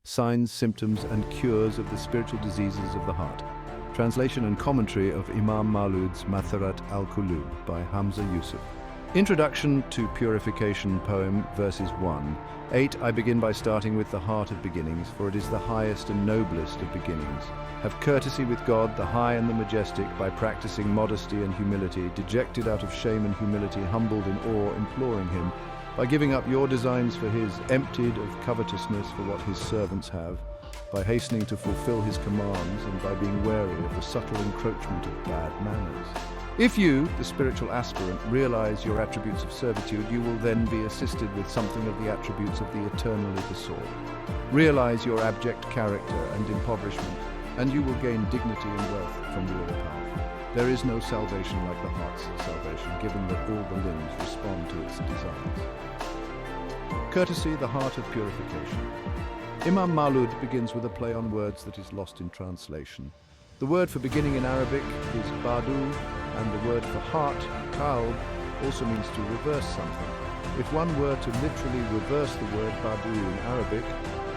Signs, Symptoms and Cures of the Spiritual Diseases of the Heart. Translation and commentary of Imām Mawlud's Matharat al-Qulub by Hamza Yusuf. Introduction to Purification poem, verses 1-8. I begin by starting with the heart of beginnings, for it is the highest and noblest of beginnings. Have courtesy with God, the high and the majestic, by practicing modesty and humility, dejected out of shame and humility, humbled in awe, imploring him, by giving up your designs for his, emptied of covetousness for what his servants have, by hastening to fulfill his commands, and by being wary of the subtle encroachment of bad manners. If you, the spiritual aspirant, realize your attributes of servitude, you will then be assisted with something of the attributes of the eternally besought. Realize your abject character and impoverishment, and you will gain dignity and wealth from the all-powerful. There is no salvation like the heart's salvation, given that all the limbs respond to its desires. Courtesy, the heart of purification. Imām Mawlud begins with a play on words that is lost in translation. The word for beginning in Arabic is badu, and the word for heart, qalb, also means to reverse something. If one were to literally reverse the word badu in Arabic,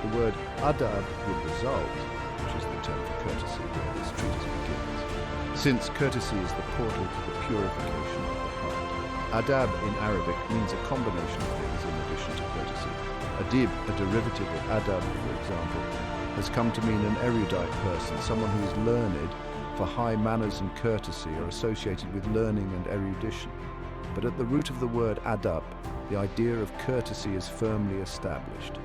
the word adab would result, which is the term for courtesy where this treatise begins. Since courtesy is the portal to the purification of the heart. Adab in Arabic means a combination of things in addition to courtesy. Adib, a derivative of adab, for example, has come to mean an erudite person, someone who is learned, for high manners and courtesy are associated with learning and erudition. But at the root of the word adab, the idea of courtesy is firmly established.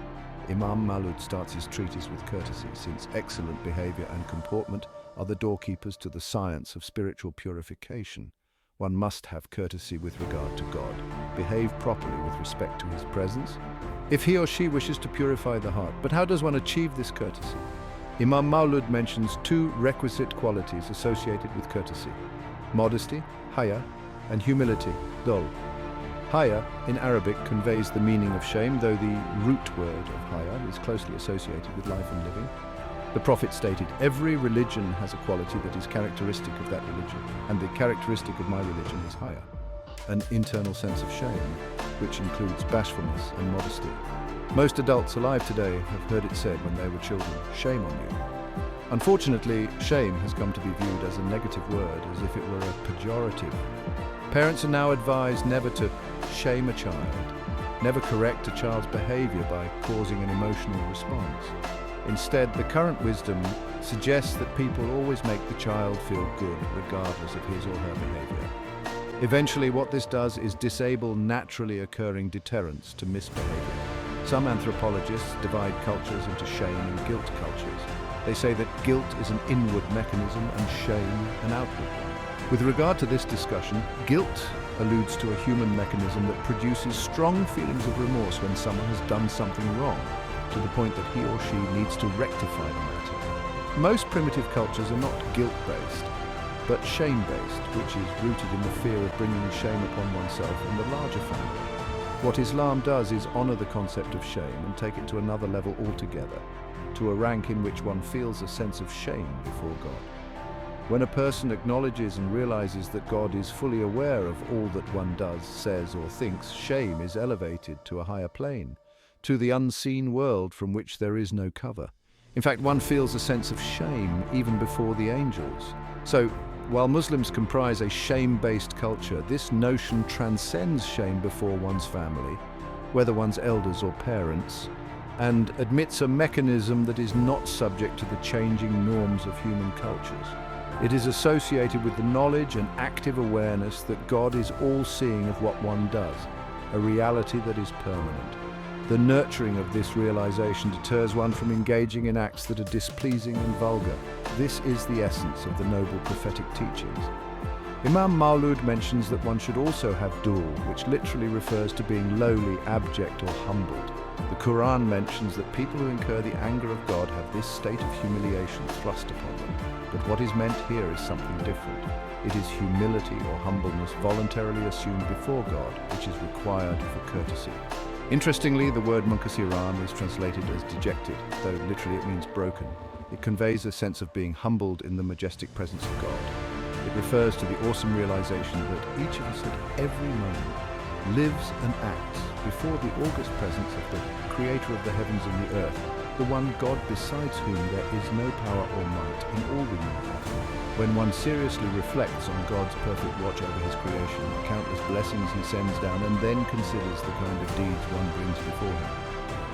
Imām Mawlud starts his treatise with courtesy, since excellent behavior and comportment are the doorkeepers to the science of spiritual purification. One must have courtesy with regard to God, behave properly with respect to his presence, if he or she wishes to purify the heart. But how does one achieve this courtesy? Imām Mawlud mentions two requisite qualities associated with courtesy: modesty, haya, and humility, dol. Haya in Arabic conveys the meaning of shame, though the root word of haya is closely associated with life and living. The Prophet stated, "Every religion has a quality that is characteristic of that religion, and the characteristic of my religion is haya," an internal sense of shame, which includes bashfulness and modesty. Most adults alive today have heard it said when they were children, "Shame on you." Unfortunately, shame has come to be viewed as a negative word, as if it were a pejorative. Parents are now advised never to shame a child, never correct a child's behavior by causing an emotional response. Instead, the current wisdom suggests that people always make the child feel good, regardless of his or her behavior. Eventually, what this does is disable naturally occurring deterrents to misbehavior. Some anthropologists divide cultures into shame and guilt cultures. They say that guilt is an inward mechanism and shame an outward one. With regard to this discussion, guilt alludes to a human mechanism that produces strong feelings of remorse when someone has done something wrong, to the point that he or she needs to rectify the matter. Most primitive cultures are not guilt-based, but shame-based, which is rooted in the fear of bringing shame upon oneself and the larger family. What Islam does is honor the concept of shame and take it to another level altogether, to a rank in which one feels a sense of shame before God. When a person acknowledges and realizes that God is fully aware of all that one does, says, or thinks, shame is elevated to a higher plane, to the unseen world from which there is no cover. In fact, one feels a sense of shame even before the angels. So, while Muslims comprise a shame-based culture, this notion transcends shame before one's family, whether one's elders or parents, and admits a mechanism that is not subject to the changing norms of human cultures. It is associated with the knowledge and active awareness that God is all-seeing of what one does, a reality that is permanent. The nurturing of this realization deters one from engaging in acts that are displeasing and vulgar. This is the essence of the noble prophetic teachings. Imām Mawlud mentions that one should also have dul, which literally refers to being lowly, abject, or humbled. The Quran mentions that people who incur the anger of God have this state of humiliation thrust upon them. But what is meant here is something different. It is humility or humbleness voluntarily assumed before God, which is required for courtesy. Interestingly, the word munkasiran is translated as dejected, though literally it means broken. It conveys a sense of being humbled in the majestic presence of God. It refers to the awesome realization that each of us at every moment lives and acts before the august presence of the Creator of the heavens and the earth, the one God besides whom there is no power or might in all the universe. When one seriously reflects on God's perfect watch over his creation, the countless blessings he sends down, and then considers the kind of deeds one brings before him,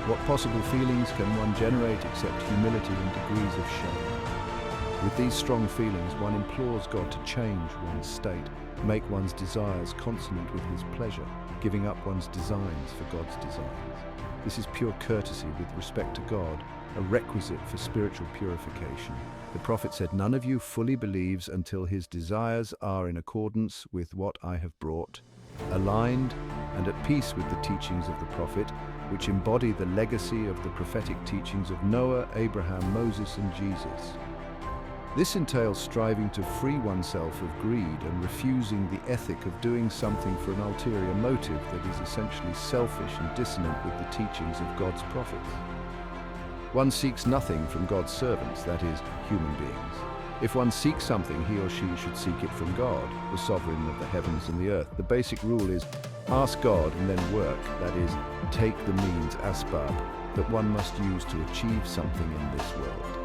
what possible feelings can one generate except humility and degrees of shame? With these strong feelings, one implores God to change one's state, make one's desires consonant with his pleasure, giving up one's designs for God's designs. This is pure courtesy with respect to God, a requisite for spiritual purification. The prophet said, "None of you fully believes until his desires are in accordance with what I have brought, aligned and at peace with the teachings of the prophet, which embody the legacy of the prophetic teachings of Noah, Abraham, Moses, and Jesus." This entails striving to free oneself of greed and refusing the ethic of doing something for an ulterior motive that is essentially selfish and dissonant with the teachings of God's prophets. One seeks nothing from God's servants, that is, human beings. If one seeks something, he or she should seek it from God, the sovereign of the heavens and the earth. The basic rule is, ask God and then work, that is, take the means, asbab, that one must use to achieve something in this world.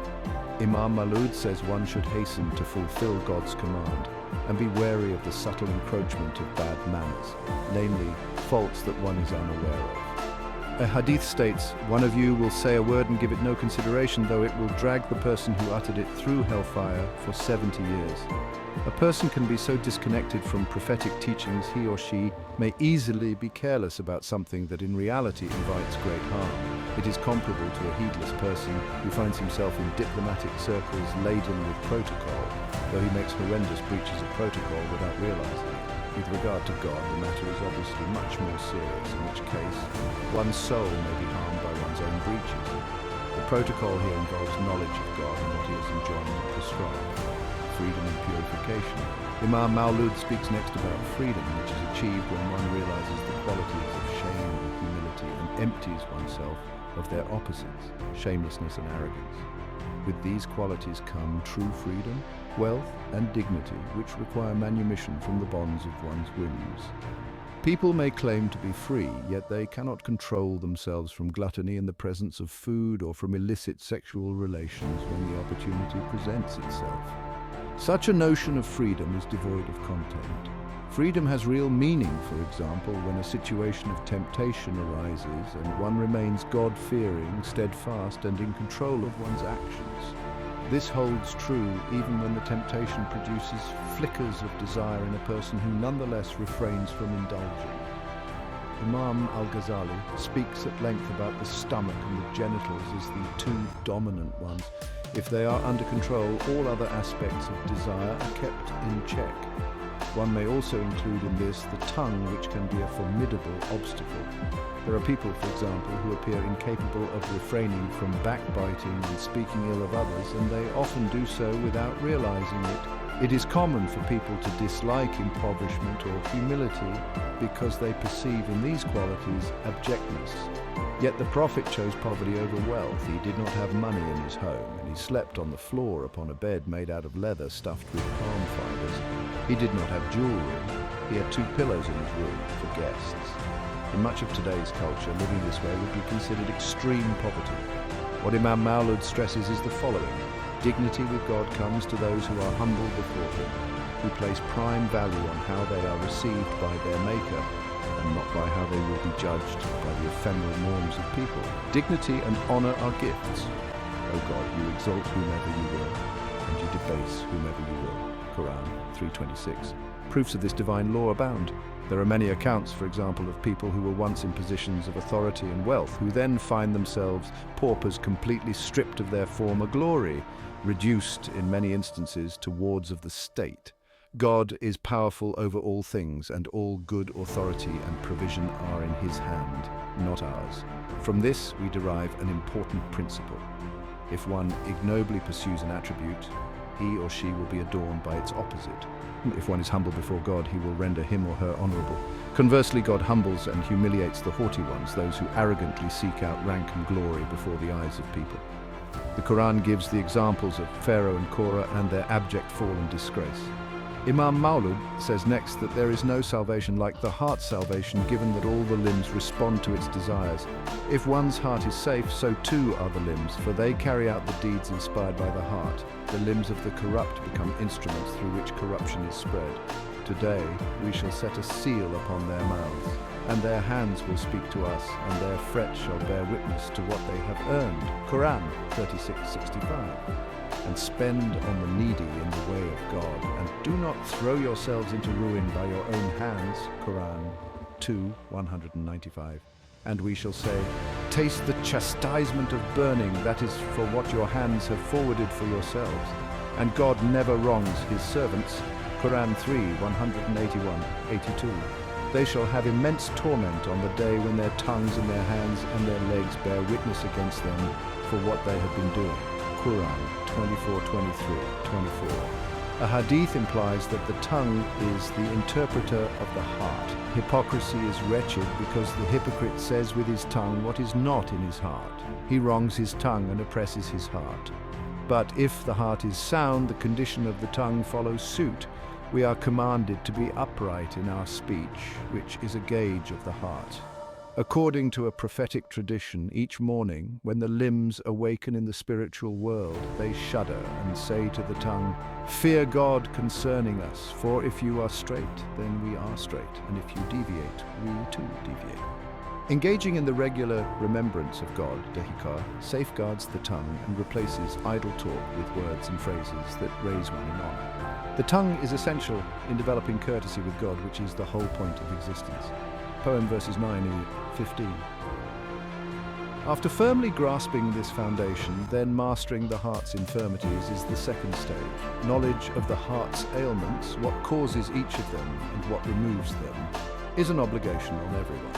Imām Mawlud says one should hasten to fulfill God's command and be wary of the subtle encroachment of bad manners, namely, faults that one is unaware of. A hadith states, "One of you will say a word and give it no consideration, though it will drag the person who uttered it through hellfire for 70 years. A person can be so disconnected from prophetic teachings he or she may easily be careless about something that in reality invites great harm. It is comparable to a heedless person who finds himself in diplomatic circles laden with protocol, though he makes horrendous breaches of protocol without realizing it. With regard to God, the matter is obviously much more serious, in which case one's soul may be harmed by one's own breaches. The protocol here involves knowledge of God and what he has enjoined and prescribed. Freedom and purification. Imām Mawlud speaks next about freedom, which is achieved when one realizes the qualities of shame and humility and empties oneself of their opposites, shamelessness and arrogance. With these qualities come true freedom, wealth and dignity, which require manumission from the bonds of one's whims. People may claim to be free, yet they cannot control themselves from gluttony in the presence of food or from illicit sexual relations when the opportunity presents itself. Such a notion of freedom is devoid of content. Freedom has real meaning, for example, when a situation of temptation arises and one remains God-fearing, steadfast, and in control of one's actions. This holds true even when the temptation produces flickers of desire in a person who nonetheless refrains from indulging. Imam al-Ghazali speaks at length about the stomach and the genitals as the two dominant ones. If they are under control, all other aspects of desire are kept in check. One may also include in this the tongue, which can be a formidable obstacle. There are people, for example, who appear incapable of refraining from backbiting and speaking ill of others, and they often do so without realizing it. It is common for people to dislike impoverishment or humility because they perceive in these qualities abjectness. Yet the Prophet chose poverty over wealth. He did not have money in his home, and he slept on the floor upon a bed made out of leather stuffed with palm fibers. He did not have jewelry. He had 2 pillows in his room for guests. In much of today's culture, living this way would be considered extreme poverty. What Imām Mawlud stresses is the following. Dignity with God comes to those who are humble before him, who place prime value on how they are received by their Maker, and not by how they will be judged by the ephemeral norms of people. Dignity and honor are gifts. O God, you exalt whomever you will, and you debase whomever you will. Quran 3:26. Proofs of this divine law abound. There are many accounts, for example, of people who were once in positions of authority and wealth, who then find themselves paupers completely stripped of their former glory, reduced in many instances to wards of the state. God is powerful over all things, and all good authority and provision are in his hand, not ours. From this we derive an important principle. If one ignobly pursues an attribute, he or she will be adorned by its opposite. If one is humble before God, he will render him or her honorable. Conversely, God humbles and humiliates the haughty ones, those who arrogantly seek out rank and glory before the eyes of people. The Quran gives the examples of Pharaoh and Korah and their abject fall and disgrace. Imām Mawlud says next that there is no salvation like the heart's salvation, given that all the limbs respond to its desires. If one's heart is safe, so too are the limbs, for they carry out the deeds inspired by the heart. The limbs of the corrupt become instruments through which corruption is spread. Today we shall set a seal upon their mouths, and their hands will speak to us, and their fret shall bear witness to what they have earned. Quran 36:65. And spend on the needy in the way of God, and do not throw yourselves into ruin by your own hands. Quran 2:195. And we shall say, taste the chastisement of burning, that is for what your hands have forwarded for yourselves. And God never wrongs his servants. Quran 3:181-82. They shall have immense torment on the day when their tongues and their hands and their legs bear witness against them for what they have been doing. Quran 24:23-24. A hadith implies that the tongue is the interpreter of the heart. Hypocrisy is wretched because the hypocrite says with his tongue what is not in his heart. He wrongs his tongue and oppresses his heart. But if the heart is sound, the condition of the tongue follows suit. We are commanded to be upright in our speech, which is a gauge of the heart. According to a prophetic tradition, each morning, when the limbs awaken in the spiritual world, they shudder and say to the tongue, "Fear God concerning us, for if you are straight, then we are straight, and if you deviate, we too deviate." Engaging in the regular remembrance of God, dehikar, safeguards the tongue and replaces idle talk with words and phrases that raise one in honor. The tongue is essential in developing courtesy with God, which is the whole point of existence. Poem verses 9-15. After firmly grasping this foundation, then mastering the heart's infirmities is the second stage. Knowledge of the heart's ailments, what causes each of them and what removes them, is an obligation on everyone.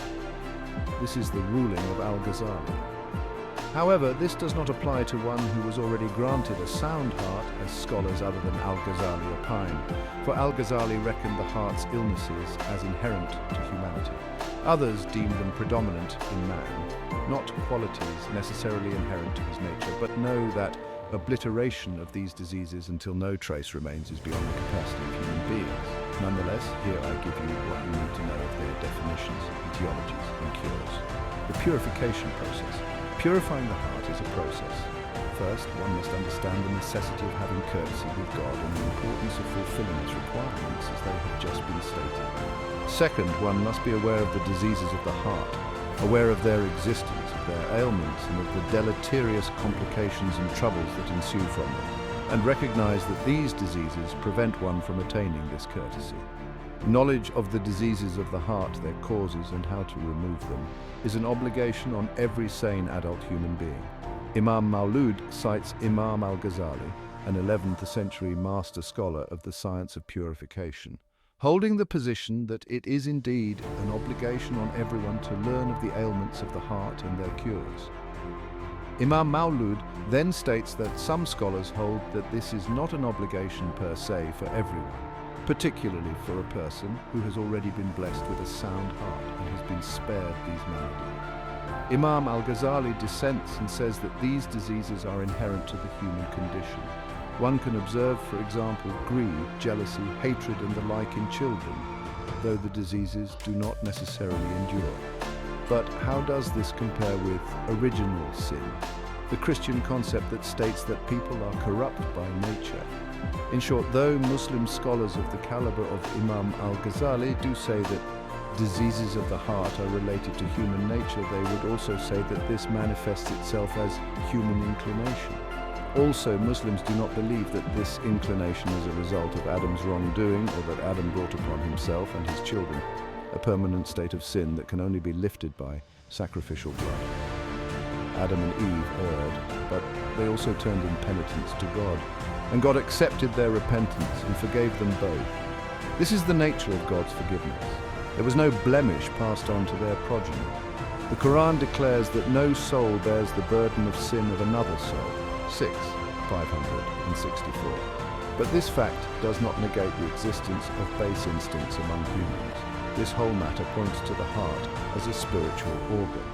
This is the ruling of Al-Ghazali. However, this does not apply to one who was already granted a sound heart, as scholars other than Al-Ghazali opine, for Al-Ghazali reckoned the heart's illnesses as inherent to humanity. Others deem them predominant in man, not qualities necessarily inherent to his nature, but know that obliteration of these diseases until no trace remains is beyond the capacity of human beings. Nonetheless, here I give you what you need to know of their definitions, etiologies, and cures. The purification process. Purifying the heart is a process. First, one must understand the necessity of having courtesy with God and the importance of fulfilling its requirements as they have just been stated. Second, one must be aware of the diseases of the heart, aware of their existence, of their ailments, and of the deleterious complications and troubles that ensue from them, and recognize that these diseases prevent one from attaining this courtesy. Knowledge of the diseases of the heart, their causes, and how to remove them is an obligation on every sane adult human being. Imām Mawlud cites Imām al-Ghazali, an 11th century master scholar of the science of purification, holding the position that it is indeed an obligation on everyone to learn of the ailments of the heart and their cures. Imām Mawlud then states that some scholars hold that this is not an obligation per se for everyone, particularly for a person who has already been blessed with a sound heart and has been spared these maladies. Imām al-Ghazali dissents and says that these diseases are inherent to the human condition. One can observe, for example, greed, jealousy, hatred and the like in children, though the diseases do not necessarily endure. But how does this compare with original sin, the Christian concept that states that people are corrupt by nature? In short, though Muslim scholars of the caliber of Imām al-Ghazali do say that diseases of the heart are related to human nature, they would also say that this manifests itself as human inclination. Also, Muslims do not believe that this inclination is a result of Adam's wrongdoing or that Adam brought upon himself and his children a permanent state of sin that can only be lifted by sacrificial blood. Adam and Eve erred, but they also turned in penitence to God, and God accepted their repentance and forgave them both. This is the nature of God's forgiveness. There was no blemish passed on to their progeny. The Quran declares that no soul bears the burden of sin of another soul. 6:564. But this fact does not negate the existence of base instincts among humans. This whole matter points to the heart as a spiritual organ.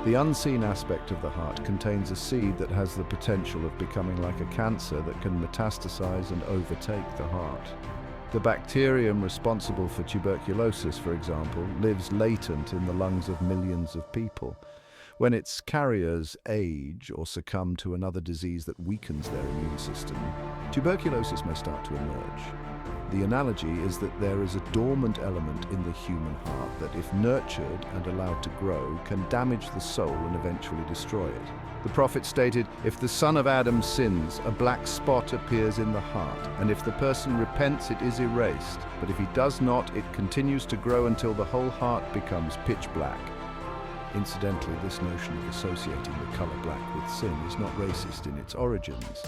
The unseen aspect of the heart contains a seed that has the potential of becoming like a cancer that can metastasize and overtake the heart. The bacterium responsible for tuberculosis, for example, lives latent in the lungs of millions of people. When its carriers age or succumb to another disease that weakens their immune system, tuberculosis may start to emerge. The analogy is that there is a dormant element in the human heart that, if nurtured and allowed to grow, can damage the soul and eventually destroy it. The prophet stated, "If the son of Adam sins, a black spot appears in the heart, and if the person repents, it is erased. But if he does not, it continues to grow until the whole heart becomes pitch black." Incidentally, this notion of associating the color black with sin is not racist in its origins.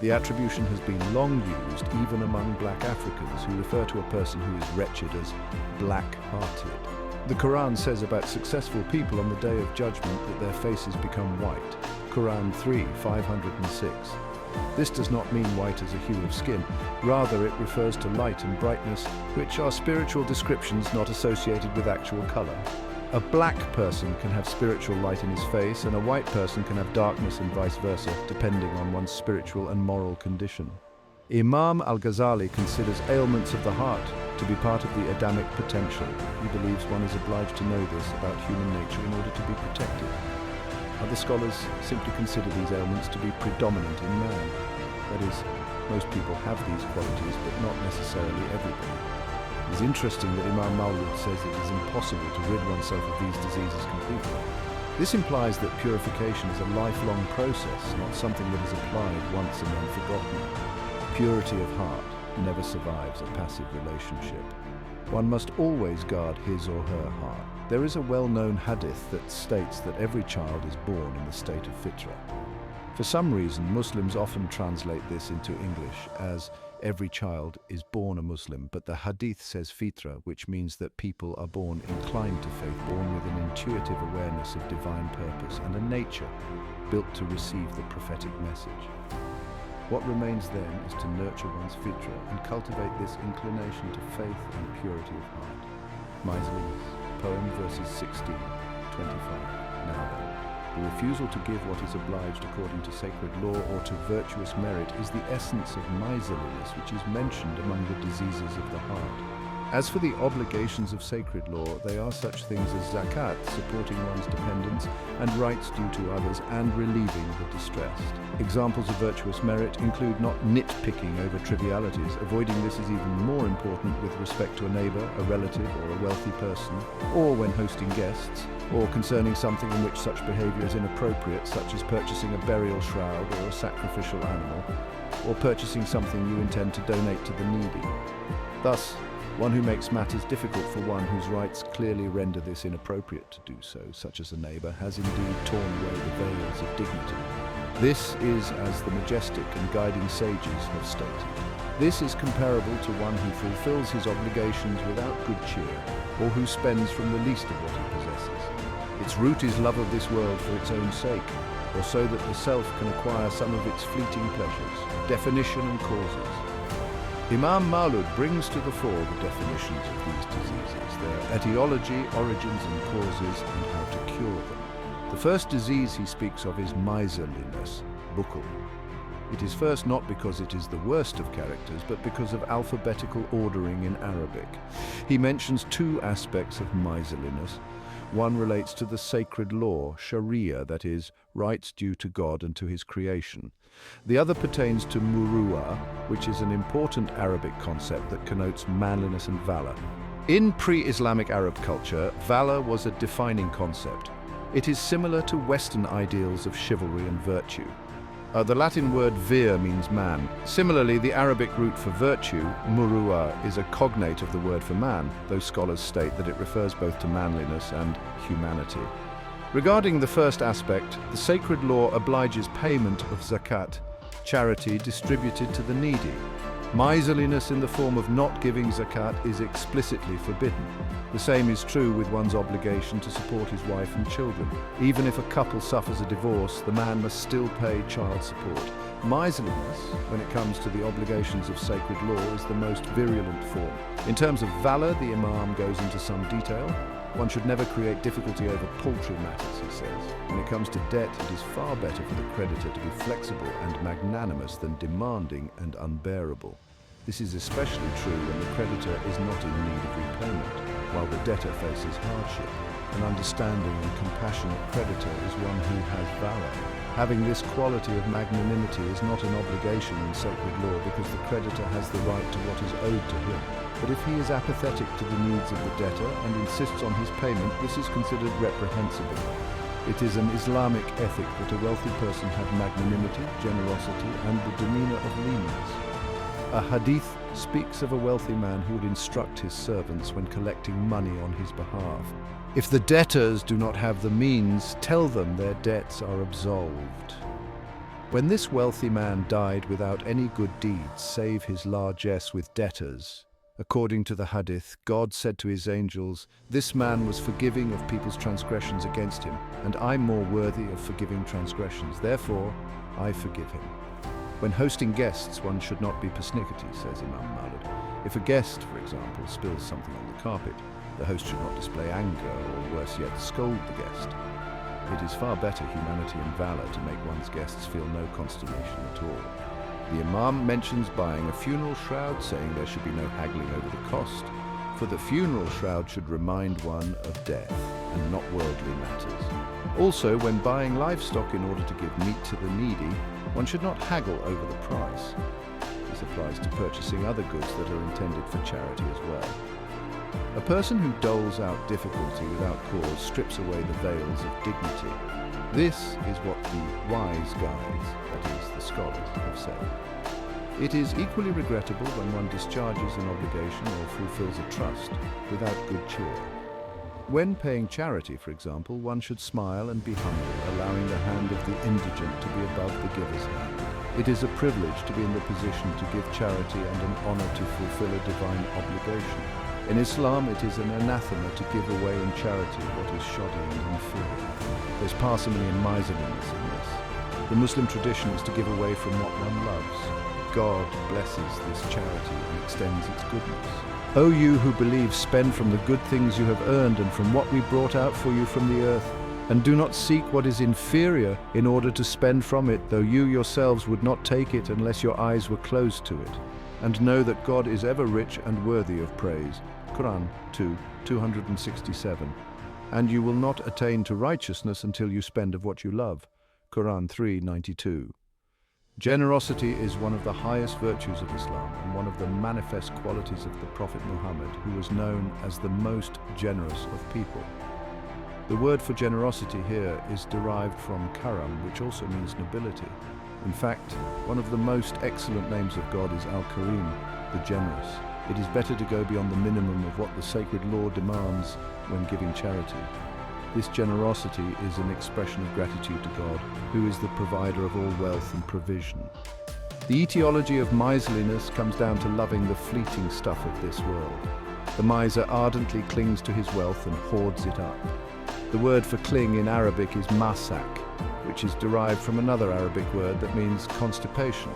The attribution has been long used even among black Africans who refer to a person who is wretched as black-hearted. The Quran says about successful people on the Day of Judgment that their faces become white. Quran 3:506. This does not mean white as a hue of skin. Rather, it refers to light and brightness, which are spiritual descriptions not associated with actual color. A black person can have spiritual light in his face, and a white person can have darkness and vice versa, depending on one's spiritual and moral condition. Imām al-Ghazali considers ailments of the heart to be part of the Adamic potential. He believes one is obliged to know this about human nature in order to be protected. Other scholars simply consider these ailments to be predominant in man. That is, most people have these qualities, but not necessarily everybody. It is interesting that Imām Mawlud says it is impossible to rid oneself of these diseases completely. This implies that purification is a lifelong process, not something that is applied once and then forgotten. Purity of heart never survives a passive relationship. One must always guard his or her heart. There is a well-known hadith that states that every child is born in the state of fitra. For some reason, Muslims often translate this into English as every child is born a Muslim, but the hadith says fitra, which means that people are born inclined to faith, born with an intuitive awareness of divine purpose and a nature built to receive the prophetic message. What remains then is to nurture one's fitra and cultivate this inclination to faith and purity of heart. Miserliness, poem verses 16-25. Now then, the refusal to give what is obliged according to sacred law or to virtuous merit is the essence of miserliness, which is mentioned among the diseases of the heart. As for the obligations of sacred law, they are such things as zakat, supporting one's dependents, and rights due to others, and relieving the distressed. Examples of virtuous merit include not nitpicking over trivialities. Avoiding this is even more important with respect to a neighbor, a relative, or a wealthy person, or when hosting guests, or concerning something in which such behavior is inappropriate, such as purchasing a burial shroud or a sacrificial animal, or purchasing something you intend to donate to the needy. Thus, one who makes matters difficult for one whose rights clearly render this inappropriate to do so, such as a neighbor, has indeed torn away the veils of dignity. This is as the majestic and guiding sages have stated. This is comparable to one who fulfills his obligations without good cheer, or who spends from the least of what he possesses. Its root is love of this world for its own sake, or so that the self can acquire some of its fleeting pleasures. Definition and causes. Imām Mawlud brings to the fore the definitions of these diseases, their etiology, origins and causes, and how to cure them. The first disease he speaks of is miserliness, bukhl. It is first not because it is the worst of characters, but because of alphabetical ordering in Arabic. He mentions two aspects of miserliness. One relates to the sacred law, Sharia, that is, rights due to God and to his creation. The other pertains to muru'ah, which is an important Arabic concept that connotes manliness and valor. In pre-Islamic Arab culture, valor was a defining concept. It is similar to Western ideals of chivalry and virtue. The Latin word vir means man. Similarly, the Arabic root for virtue, muru'ah, is a cognate of the word for man, though scholars state that it refers both to manliness and humanity. Regarding the first aspect, the sacred law obliges payment of zakat, charity distributed to the needy. Miserliness in the form of not giving zakat is explicitly forbidden. The same is true with one's obligation to support his wife and children. Even if a couple suffers a divorce, the man must still pay child support. Miserliness, when it comes to the obligations of sacred law, is the most virulent form. In terms of valor, the Imam goes into some detail. One should never create difficulty over paltry matters, he says. When it comes to debt, it is far better for the creditor to be flexible and magnanimous than demanding and unbearable. This is especially true when the creditor is not in need of repayment, while the debtor faces hardship. An understanding and compassionate creditor is one who has valor. Having this quality of magnanimity is not an obligation in sacred law because the creditor has the right to what is owed to him. But if he is apathetic to the needs of the debtor and insists on his payment, this is considered reprehensible. It is an Islamic ethic that a wealthy person have magnanimity, generosity, and the demeanor of lenience. A hadith speaks of a wealthy man who would instruct his servants when collecting money on his behalf. If the debtors do not have the means, tell them their debts are absolved. When this wealthy man died without any good deeds save his largesse with debtors, according to the hadith, God said to his angels, "This man was forgiving of people's transgressions against him, and I'm more worthy of forgiving transgressions. Therefore, I forgive him." When hosting guests, one should not be persnickety, says Imām Mawlud. If a guest, for example, spills something on the carpet, the host should not display anger, or worse yet, scold the guest. It is far better humanity and valor to make one's guests feel no consternation at all. The Imam mentions buying a funeral shroud, saying there should be no haggling over the cost, for the funeral shroud should remind one of death and not worldly matters. Also, when buying livestock in order to give meat to the needy, one should not haggle over the price. This applies to purchasing other goods that are intended for charity as well. A person who doles out difficulty without cause strips away the veils of dignity. This is what the wise guides, that is, the scholars, have said. It is equally regrettable when one discharges an obligation or fulfills a trust without good cheer. When paying charity, for example, one should smile and be humble, allowing the hand of the indigent to be above the giver's hand. It is a privilege to be in the position to give charity and an honor to fulfill a divine obligation. In Islam, it is an anathema to give away in charity what is shoddy and inferior. There's parsimony and miserliness in this. The Muslim tradition is to give away from what one loves. God blesses this charity and extends its goodness. O you who believe, spend from the good things you have earned and from what we brought out for you from the earth, and do not seek what is inferior in order to spend from it, though you yourselves would not take it unless your eyes were closed to it. And know that God is ever rich and worthy of praise. Quran 2:267. And you will not attain to righteousness until you spend of what you love. Quran 3:92. Generosity is one of the highest virtues of Islam and one of the manifest qualities of the Prophet Muhammad, who was known as the most generous of people. The word for generosity here is derived from karam, which also means nobility. In fact, one of the most excellent names of God is Al-Karim, the generous. It is better to go beyond the minimum of what the sacred law demands when giving charity. This generosity is an expression of gratitude to God, who is the provider of all wealth and provision. The etiology of miserliness comes down to loving the fleeting stuff of this world. The miser ardently clings to his wealth and hoards it up. The word for cling in Arabic is masak, which is derived from another Arabic word that means constipation.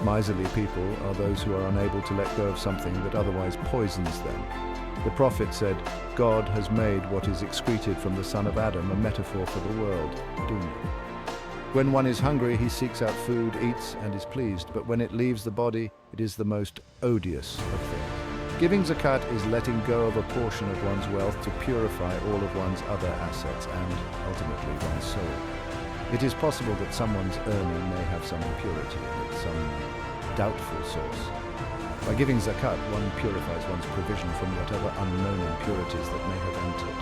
Miserly people are those who are unable to let go of something that otherwise poisons them. The Prophet said, God has made what is excreted from the son of Adam a metaphor for the world, dunya. When one is hungry, he seeks out food, eats, and is pleased, but when it leaves the body, it is the most odious of things. Giving zakat is letting go of a portion of one's wealth to purify all of one's other assets and, ultimately, one's soul. It is possible that someone's earning may have some impurity in it, some doubtful source. By giving zakat, one purifies one's provision from whatever unknown impurities that may have entered.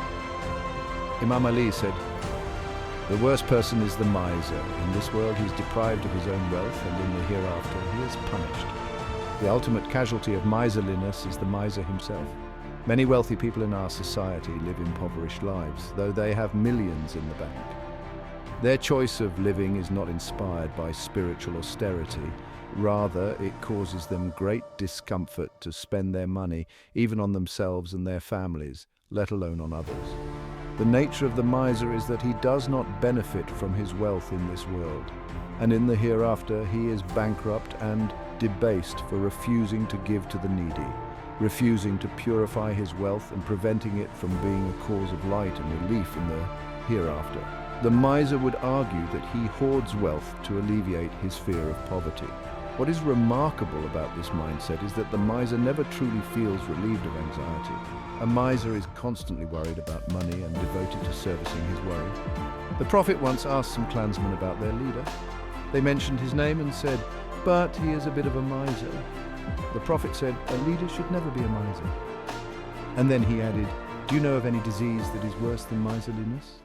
Imam Ali said, "The worst person is the miser. In this world he is deprived of his own wealth, and in the hereafter he is punished." The ultimate casualty of miserliness is the miser himself. Many wealthy people in our society live impoverished lives, though they have millions in the bank. Their choice of living is not inspired by spiritual austerity. Rather, it causes them great discomfort to spend their money, even on themselves and their families, let alone on others. The nature of the miser is that he does not benefit from his wealth in this world, and in the hereafter he is bankrupt and debased for refusing to give to the needy, refusing to purify his wealth and preventing it from being a cause of light and relief in the hereafter. The miser would argue that he hoards wealth to alleviate his fear of poverty. What is remarkable about this mindset is that the miser never truly feels relieved of anxiety. A miser is constantly worried about money and devoted to servicing his worry. The Prophet once asked some clansmen about their leader. They mentioned his name and said, "But he is a bit of a miser." The Prophet said, "A leader should never be a miser." And then he added, "Do you know of any disease that is worse than miserliness?"